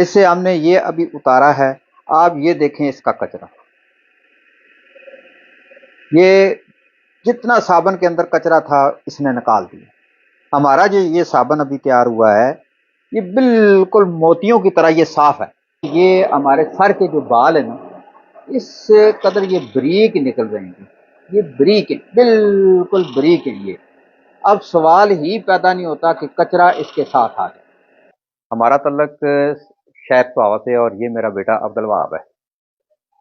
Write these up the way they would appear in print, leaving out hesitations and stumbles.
اس سے ہم نے یہ ابھی اتارا ہے، آپ یہ دیکھیں اس کا کچرا، یہ جتنا صابن کے اندر کچرا تھا اس نے نکال دیا۔ ہمارا جو یہ صابن ابھی تیار ہوا ہے یہ بالکل موتیوں کی طرح یہ صاف ہے۔ یہ ہمارے سر کے جو بال ہیں نا، اس قدر یہ بریک نکل رہے ہیں، یہ بریک بالکل بریک ہے یہ۔ اب سوال ہی پیدا نہیں ہوتا کہ کچرا اس کے ساتھ آ جائے۔ ہمارا تعلق شیخ پاوا سے، اور یہ میرا بیٹا عبد الوہاب ہے،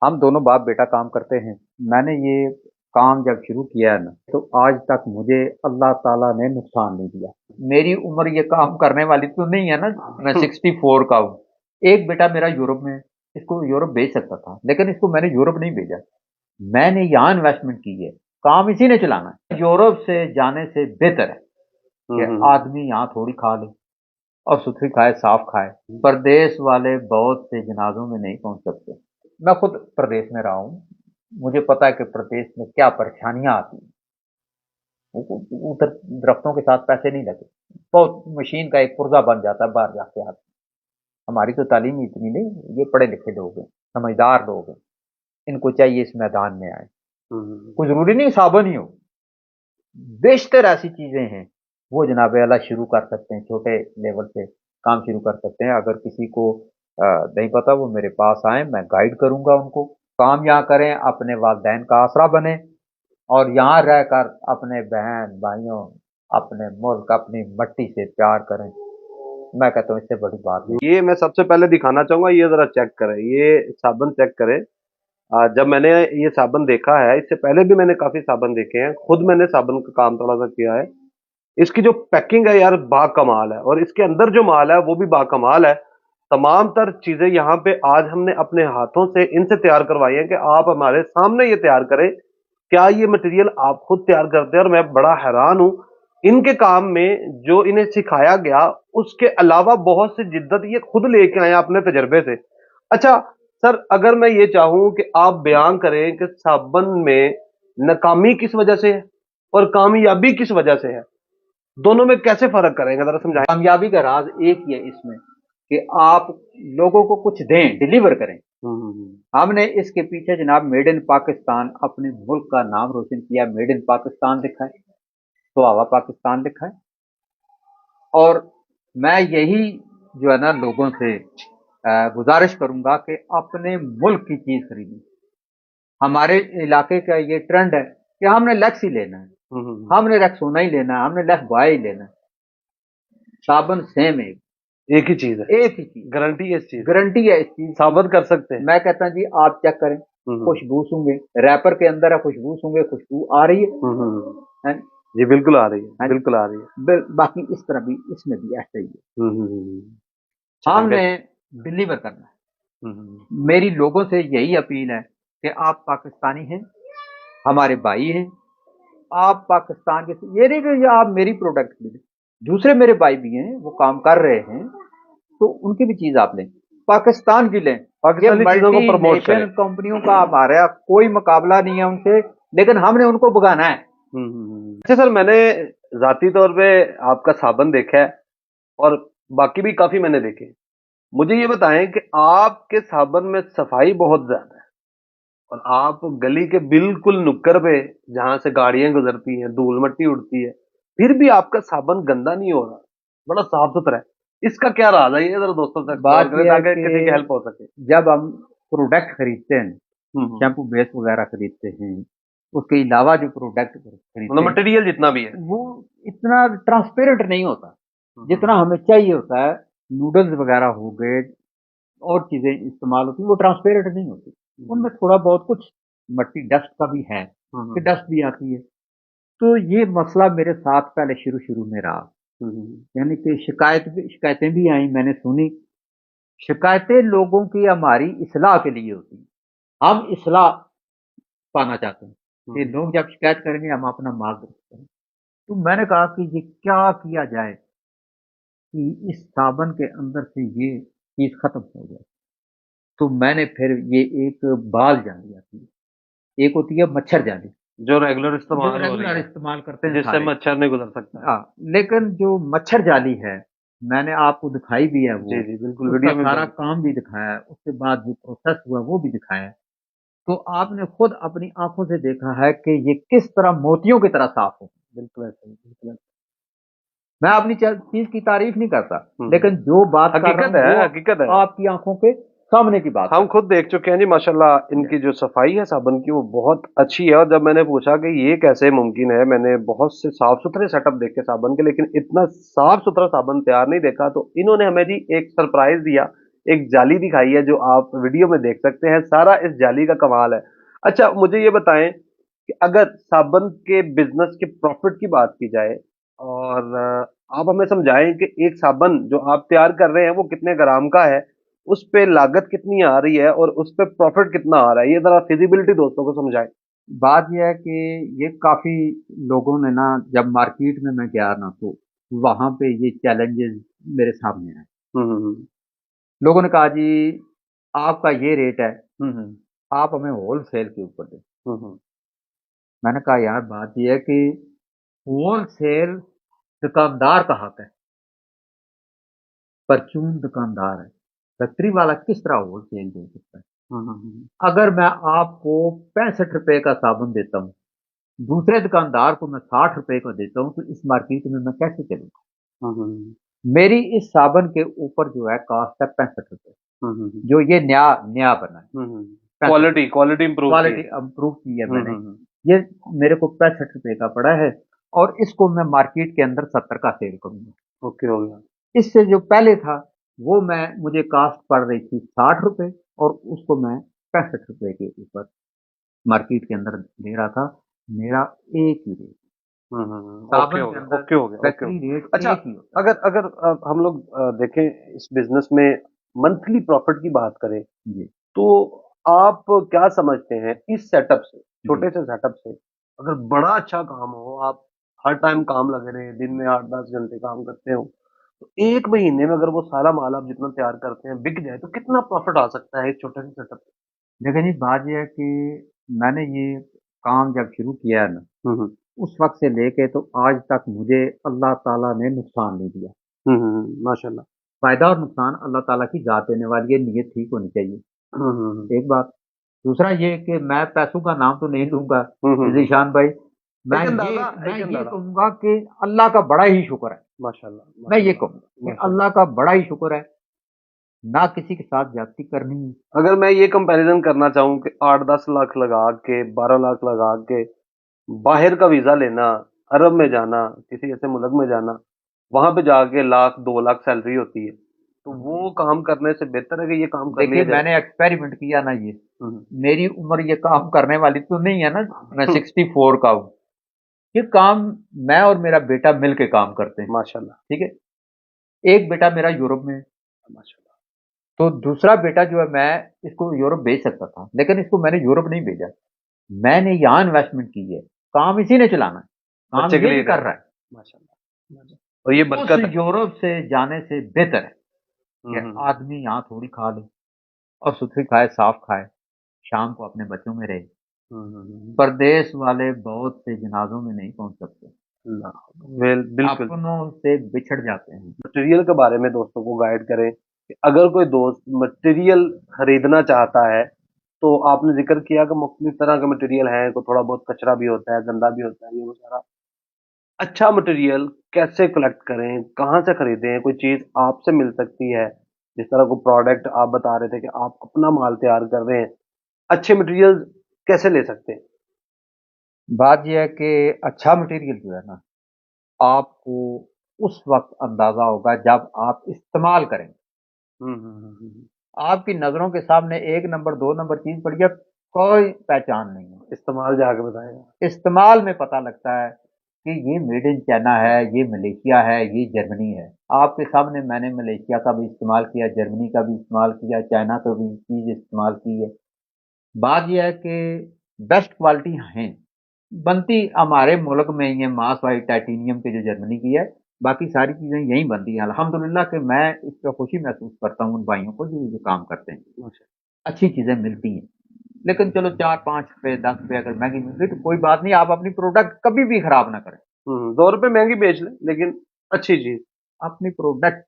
ہم دونوں باپ بیٹا کام کرتے ہیں۔ میں نے یہ کام جب شروع کیا ہے نا تو آج تک مجھے اللہ تعالیٰ نے نقصان نہیں دیا۔ میری عمر یہ کام کرنے والی تو نہیں ہے نا، میں 64 کا ہوں۔ ایک بیٹا میرا یورپ میں ہے، اس کو یورپ بھیج سکتا تھا لیکن اس کو میں نے یورپ نہیں بھیجا، میں نے یہاں انویسٹمنٹ کی ہے، کام اسی نے چلانا ہے۔ یورپ سے جانے سے بہتر ہے کہ آدمی یہاں تھوڑی کھا لے اور ستھری کھائے، صاف کھائے۔ پردیس والے بہت سے جنازوں میں نہیں پہنچ سکتے۔ میں خود پردیس میں رہا ہوں، مجھے پتا ہے کہ پردیس میں کیا پریشانیاں آتی ہیں۔ ادھر درختوں کے ساتھ پیسے نہیں لگے، بہت مشین کا ایک پرزہ بن جاتا ہے باہر جا کے آدمی۔ ہماری تو تعلیم ہی اتنی نہیں، یہ پڑھے لکھے لوگ ہیں، سمجھدار لوگ ہیں، ان کو چاہیے اس میدان میں آئے۔ کوئی ضروری نہیں صابن ہی ہو، بیشتر ایسی چیزیں ہیں وہ جناب اعلیٰ شروع کر سکتے ہیں، چھوٹے لیول سے کام شروع کر سکتے ہیں۔ اگر کسی کو نہیں پتا وہ میرے پاس آئیں، میں گائیڈ کروں گا ان کو۔ کام یہاں کریں، اپنے والدین کا آسرا بنیں، اور یہاں رہ کر اپنے بہن بھائیوں، اپنے ملک، اپنی مٹی سے پیار کریں۔ میں کہتا ہوں اس سے بڑی بات نہیں۔ یہ میں سب سے پہلے دکھانا چاہوں گا، یہ ذرا چیک کریں، یہ صابن چیک کریں۔ جب میں نے یہ صابن دیکھا ہے، اس سے پہلے بھی میں نے کافی صابن دیکھے ہیں، خود میں نے صابن کا کام تھوڑا سا کیا ہے۔ اس کی جو پیکنگ ہے یار با کمال ہے، اور اس کے اندر جو مال ہے وہ بھی با کمال ہے۔ تمام تر چیزیں یہاں پہ آج ہم نے اپنے ہاتھوں سے ان سے تیار کروائی ہیں کہ آپ ہمارے سامنے یہ تیار کریں۔ کیا یہ مٹیریل آپ خود تیار کرتے ہیں؟ اور میں بڑا حیران ہوں ان کے کام میں، جو انہیں سکھایا گیا اس کے علاوہ بہت سی جدت یہ خود لے کے آئے اپنے تجربے سے۔ اچھا سر، اگر میں یہ چاہوں کہ آپ بیان کریں کہ صابن میں ناکامی کس وجہ سے ہے اور کامیابی کس وجہ سے ہے، دونوں میں کیسے فرق کریں گے، ذرا سمجھائیں۔ کامیابی کا راز ایک ہی ہے اس میں کہ آپ لوگوں کو کچھ دیں، ڈیلیور کریں۔ ہم نے اس کے پیچھے جناب میڈ ان پاکستان، اپنے ملک کا نام روشن کیا، میڈ ان پاکستان لکھا ہے، سہاوا پاکستان لکھا ہے۔ اور میں یہی جو ہے نا لوگوں سے گزارش کروں گا کہ اپنے ملک کی چیز خریدیں۔ ہمارے علاقے کا یہ ٹرینڈ ہے کہ ہم نے لیکس ہی لینا ہے، ہم نے ریکسونا ہی لینا ہے، ہم نے لیکس بوائے ہی لینا ہے۔ صابن سیم ایک ہی چیز ہے، ایک ہی چیز، گارنٹی ہے اس چیز، گارنٹی ہے اس چیز، ثابت کر سکتے ہیں۔ میں کہتا ہوں جی آپ چیک کریں، خوشبو سونگے، ریپر کے اندر ہے، خوشبو سونگے، خوشبو آ رہی ہے جی بالکل آ رہی ہے، بالکل آ رہی ہے۔ باقی اس طرح بھی اس میں بھی ایسا ہی ہے، ہم نے ڈلیور کرنا ہے۔ میری لوگوں سے یہی اپیل ہے کہ آپ پاکستانی ہیں، ہمارے بھائی ہیں، آپ پاکستان کے، یہ نہیں کہ آپ میری پروڈکٹ خریدیں، دوسرے میرے بھائی بھی ہیں وہ کام کر رہے ہیں تو ان کی بھی چیز آپ لیں، پاکستان کی لیں۔ پاکستانی چیزوں کو پروموٹ کریں۔ نیشنل کمپنیوں کا ہمارا کوئی مقابلہ نہیں ہے ان سے، لیکن ہم نے ان کو بگانا ہے۔ اچھا سر، میں نے ذاتی طور پہ آپ کا صابن دیکھا ہے اور باقی بھی کافی میں نے دیکھے۔ مجھے یہ بتائیں کہ آپ کے صابن میں صفائی بہت زیادہ ہے، اور آپ گلی کے بالکل نکر پہ جہاں سے گاڑیاں گزرتی ہیں، دھول مٹی اڑتی ہے، پھر بھی آپ کا صابن گندا نہیں ہو رہا، بڑا صاف ستھرا ہے۔ اس کا کیا راز ہے؟ یہ ذرا دوستوں سے بات کریں یہ ہے تاکہ کسی کی کہ ہیلپ ہو سکے۔ جب ہم پروڈکٹ خریدتے ہیں، شیمپو بیس وغیرہ خریدتے ہیں، اس کے علاوہ جو پروڈکٹ خریدتے ہیں مٹیریل جتنا بھی ہے وہ اتنا ٹرانسپیرنٹ نہیں ہوتا جتنا ہمیں چاہیے ہوتا ہے۔ نوڈلز وغیرہ ہو گئے اور چیزیں استعمال ہوتی ہیں وہ ٹرانسپیرنٹ نہیں ہوتی، ان میں تھوڑا بہت کچھ مٹی ڈسٹ کا بھی ہے کہ ڈسٹ بھی آتی ہے۔ تو یہ مسئلہ میرے ساتھ پہلے شروع میں رہا، یعنی کہ شکایتیں بھی آئیں، میں نے سنی۔ شکایتیں لوگوں کی ہماری اصلاح کے لیے ہوتی ہیں، ہم اصلاح پانا چاہتے ہیں کہ لوگ جب شکایت کریں گے ہم اپنا مال درست کریں۔ تو میں نے کہا کہ یہ کیا کیا جائے کہ اس صابن کے اندر سے یہ چیز ختم ہو جائے۔ تو میں نے پھر یہ ایک بال جالی آتی ہے، ایک ہوتی ہے مچھر جالی جو ریگولر استعمال استعمال کرتے ہیں جس سے سارے، مچھر نہیں گزر سکتا۔ ہاں، لیکن جو مچھر جالی ہے میں نے آپ کو دکھائی بھی ہے وہ, جی جی بالکل اس کا ویڈیو میں سارا کام بھی دکھایا ہے, اس کے بعد جو پروسیس ہوا وہ بھی دکھایا ہے. تو آپ نے خود اپنی آنکھوں سے دیکھا ہے کہ یہ کس طرح موتیوں کی طرح صاف ہو. بالکل ایسا ہی، بالکل ایسا میں اپنی چیز کی تعریف نہیں کرتا, ہی۔ لیکن جو بات کر رہا حقیقت ہوں ہے، وہ حقیقت ہے، آپ کی آنکھوں کے سامنے کی بات ہم کر خود دیکھ چکے ہیں جی ماشاءاللہ ان کی جو صفائی ہے صابن کی وہ بہت اچھی ہے، اور جب میں نے پوچھا کہ یہ کیسے ممکن ہے، میں نے بہت سے صاف ستھرے سیٹ اپ دیکھے صابن کے، لیکن اتنا صاف ستھرا صابن تیار نہیں دیکھا. تو انہوں نے ہمیں جی ایک سرپرائز دیا، ایک جالی دکھائی ہے جو آپ ویڈیو میں دیکھ سکتے ہیں، سارا اس جالی کا کمال ہے. اچھا مجھے یہ بتائیں کہ اگر صابن کے بزنس کے پروفٹ کی بات کی جائے، اور آپ ہمیں سمجھائیں کہ ایک صابن جو آپ تیار کر رہے ہیں وہ کتنے گرام کا ہے، اس پہ لاگت کتنی آ رہی ہے اور اس پہ پروفٹ کتنا آ رہا ہے، یہ ذرا فیزیبلٹی دوستوں کو سمجھائیں. بات یہ ہے کہ یہ کافی لوگوں نے نا, جب مارکیٹ میں گیا نا تو وہاں پہ یہ چیلنجز میرے سامنے آئے. ہوں ہوں لوگوں نے کہا جی آپ کا یہ ریٹ ہے, ہوں ہوں آپ ہمیں ہول سیل کے اوپر دیں. ہوں ہوں میں نے کہا یار بات یہ ہے کہ ہول سیل دکاندار کا حق ہے, پرچون دکاندار ہے, فیکٹری والا کس طرح ہول سیل دے سکتا ہے. ہوں ہوں اگر میں آپ کو 65 روپے کا صابن دیتا ہوں, دوسرے دکاندار کو میں 60 روپے کا دیتا ہوں, تو اس مارکیٹ میں کیسے چلوں گا. ہوں ہوں میری اس صابن کے اوپر جو ہے کاسٹ ہے 65 روپے, ہوں جو یہ نیا بنا ہے, ہوں 65 کوالٹی امپروو کی کوالٹی ہے. امپروو کی ہے میں ہوں نے. ہوں یہ میرے کو 65 روپے کا پڑا ہے, اور اس کو میں مارکیٹ کے اندر 70 کا سیل کروں گا. اوکے ہو گیا. اس سے جو پہلے تھا وہ مجھے کاسٹ پڑ رہی تھی 60 روپے, اور اس کو میں 65 روپے کے اوپر مارکیٹ کے اندر دے رہا تھا. میرا ایک ہی ریٹ, اوکے صابن ہو کے گیا، اندر اوکے ہو گیا، اوکے ہو فیکٹری گیا. ریٹ اچھا ایک ہی ہوتا اگر ہم لوگ دیکھیں اس بزنس میں منتھلی پروفٹ کی بات کریں ہے. جی تو آپ کیا سمجھتے ہیں اس سیٹ اپ سے، جی. چھوٹے سے سیٹ اپ سے اگر بڑا اچھا کام ہو، آپ ہر ٹائم کام لگے رہے، دن میں 8-10 گھنٹے کام کرتے ہو، تو ایک مہینے میں اگر وہ سارا مال آپ جتنا تیار کرتے ہیں بک جائے تو کتنا پروفٹ آ سکتا ہے ایک چھوٹے سے سیٹ اپ سے؟ دیکھیں جی بات یہ ہے کہ میں نے یہ کام جب شروع کیا ہے نا, ہوں اس وقت سے لے کے تو آج تک مجھے اللہ تعالیٰ نے نقصان نہیں دیا. ماشاء اللہ. فائدہ اور نقصان اللہ تعالیٰ کی ذات دینے والی ہے, نیت ٹھیک ہونی چاہیے. ایک بات. دوسرا یہ کہ میں پیسوں کا نام تو نہیں لوں گا ذیشان بھائی, میں ایک یہ اندازہ میں ایک یہ اندازہ کہوں گا کہ اللہ کا بڑا ہی شکر ہے. ماشاء اللہ میں ماشاء یہ اللہ کہوں گا کہ ماشاء اللہ. اللہ کا بڑا ہی شکر ہے, نہ کسی کے ساتھ زیادتی کرنی ہے. اگر میں یہ کمپیریزن کرنا چاہوں کہ 8-10 لاکھ لگا کے 12 لاکھ لگا کے باہر کا ویزا لینا، عرب میں جانا، کسی ایسے ملک میں جانا، وہاں پہ جا کے 1 لاکھ 2 لاکھ سیلری ہوتی ہے، تو وہ کام کرنے سے بہتر ہے کہ یہ کام کر دیکھیے لیا میں جائے. نے ایکسپیریمنٹ کیا نا, یہ ہوں، میری عمر یہ کام کرنے والی تو نہیں ہے نا, میں ہوں، 64 کا ہوں. یہ کام میں اور میرا بیٹا مل کے کام کرتے ہیں. ماشاء اللہ ٹھیک ہے, ایک بیٹا میرا یورپ میں ہے, ماشاء اللہ. تو دوسرا بیٹا جو ہے میں اس کو یورپ بھیج سکتا تھا, لیکن اس کو میں نے یورپ نہیں بھیجا. میں نے یہاں انویسٹمنٹ کی ہے, کام اسی نے چلانا ہے, کام بچے کے یہ لیے بھی کر رہا ہے. ماشاء اللہ. اور یہ اس برکت ہے. یورپ سے جانے سے بہتر ہے ہوں، کہ ہوں، آدمی یہاں تھوڑی کھا لے اور ستھری کھائے, صاف کھائے, شام کو اپنے بچوں میں رہے. پردیس والے بہت سے جنازوں میں نہیں پہنچ سکتے, بالکل. اپنوں سے بچھڑ جاتے ہیں. مٹیریل کے بارے میں دوستوں کو گائیڈ کریں کہ اگر کوئی دوست مٹیریل خریدنا چاہتا ہے تو آپ نے ذکر کیا کہ مختلف طرح کے مٹیریل ہیں، کوئی تھوڑا بہت کچرا بھی ہوتا ہے، گندا بھی ہوتا ہے، یہ وہ سارا. اچھا مٹیریل کیسے کلیکٹ کریں، کہاں سے خریدیں، کوئی چیز آپ سے مل سکتی ہے جس طرح کوئی پروڈکٹ آپ بتا رہے تھے کہ آپ اپنا مال تیار کر رہے ہیں، اچھے مٹیریل کیسے لے سکتے ہیں؟ بات یہ ہے کہ اچھا مٹیریل جو ہے نا, آپ کو اس وقت اندازہ ہوگا جب آپ استعمال کریں گے. آپ کی نظروں کے سامنے 1 نمبر 2 نمبر چیز پڑی ہے, کوئی پہچان نہیں ہے. استعمال جا کے بتائیں گا. استعمال میں پتہ لگتا ہے کہ یہ میڈ ان چائنا ہے, یہ ملیشیا ہے, یہ جرمنی ہے. آپ کے سامنے میں نے ملیشیا کا بھی استعمال کیا, جرمنی کا بھی استعمال کیا, چائنا کا بھی چیز استعمال کی ہے. بات یہ ہے کہ بیسٹ کوالٹی ہیں, بنتی ہمارے ملک میں ہی ہے, ماس وائٹ ٹائٹینیم کے جو جرمنی کی ہے, باقی ساری چیزیں یہیں بنتی ہیں. الحمدللہ کہ میں اس پہ خوشی محسوس کرتا ہوں ان بھائیوں کو جو کام کرتے ہیں, اچھی چیزیں ملتی ہیں. لیکن چلو 4-5 روپے 10 روپے اگر مہنگی مل گئی تو کوئی بات نہیں, آپ اپنی پروڈکٹ کبھی بھی خراب نہ کریں. 2 روپے مہنگی بیچ لیں لیکن اچھی چیز. اپنی پروڈکٹ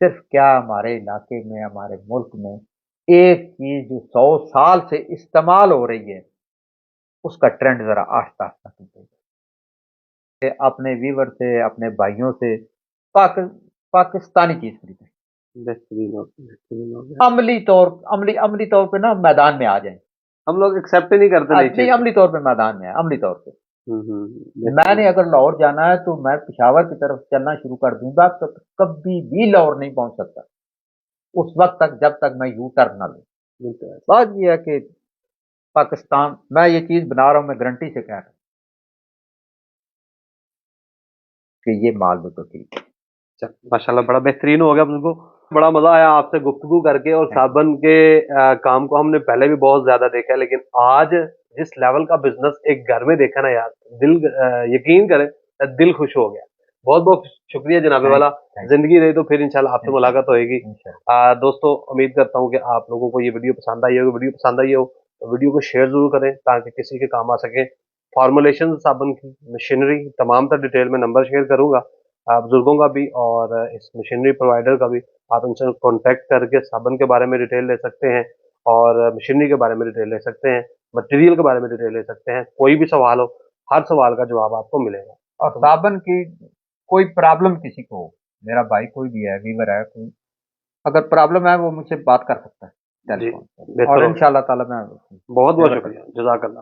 صرف کیا ہمارے علاقے میں ہمارے ملک میں ایک چیز جو 100 سال سے استعمال ہو رہی ہے اس کا ٹرینڈ ذرا آہستہ آہستہ ٹوٹے گا کہ اپنے ویور سے اپنے بھائیوں سے پاکستانی چیز خریدیں بہترین ہو گیا، بہترین ہو گیا۔ عملی طور پہ نا میدان میں آ جائیں ہم لوگ ایکسیپٹ ہی نہیں کرتے نئی نہیں چیز۔ عملی طور پہ میدان میں ہے عملی طور پہ میں بہترین۔ نے اگر لاہور جانا ہے تو میں پشاور کی طرف چلنا شروع کر دوں گا تو کبھی بھی لاہور نہیں پہنچ سکتا اس وقت تک جب تک میں یو ٹرن نہ لوں بالکل۔ بات یہ ہے کہ پاکستان میں یہ چیز بنا رہا ہوں میں گارنٹی سے کہہ رہا ہوں کہ یہ مال بھی تو ٹھیک ہے ماشاء اللہ بڑا بہترین ہو گیا مجھ کو، بڑا مزہ آیا آپ سے گفتگو کر کے، اور صابن کے کام کو ہم نے پہلے بھی بہت زیادہ دیکھا ہے، لیکن آج جس لیول کا بزنس ایک گھر میں دیکھا نا یار، دل یقین کرے دل خوش ہو گیا۔ بہت بہت شکریہ جناب والا، زندگی رہی تو پھر انشاءاللہ آپ سے ملاقات ہوئے گی۔ دوستو امید کرتا ہوں کہ آپ لوگوں کو یہ ویڈیو پسند آئی ہوگی، ویڈیو پسند آئی ہو تو ویڈیو کو شیئر ضرور کریں تاکہ کسی کے کام آ سکے۔ فارمولیشن صابن کی مشینری تمام تر ڈیٹیل میں نمبر شیئر کروں گا بزرگوں کا بھی اور اس مشینری پرووائڈر کا بھی، آپ ان سے کانٹیکٹ کر کے صابن کے بارے میں ڈیٹیل لے سکتے ہیں اور مشینری کے بارے میں ڈیٹیل لے سکتے ہیں، مٹیریل کے بارے میں ڈیٹیل لے سکتے ہیں۔ کوئی بھی سوال ہو ہر سوال کا جواب آپ کو ملے گا۔ اور صابن کی کوئی پرابلم کسی کو ہو، میرا بھائی کوئی بھی ہے ویور ہے کوئی اگر پرابلم ہے وہ مجھ سے بات کر سکتا ہے جی ٹیلیفون پر بہتر اور ہو، انشاءاللہ تعالی میں بہت بہت شکریہ، جزاک اللہ۔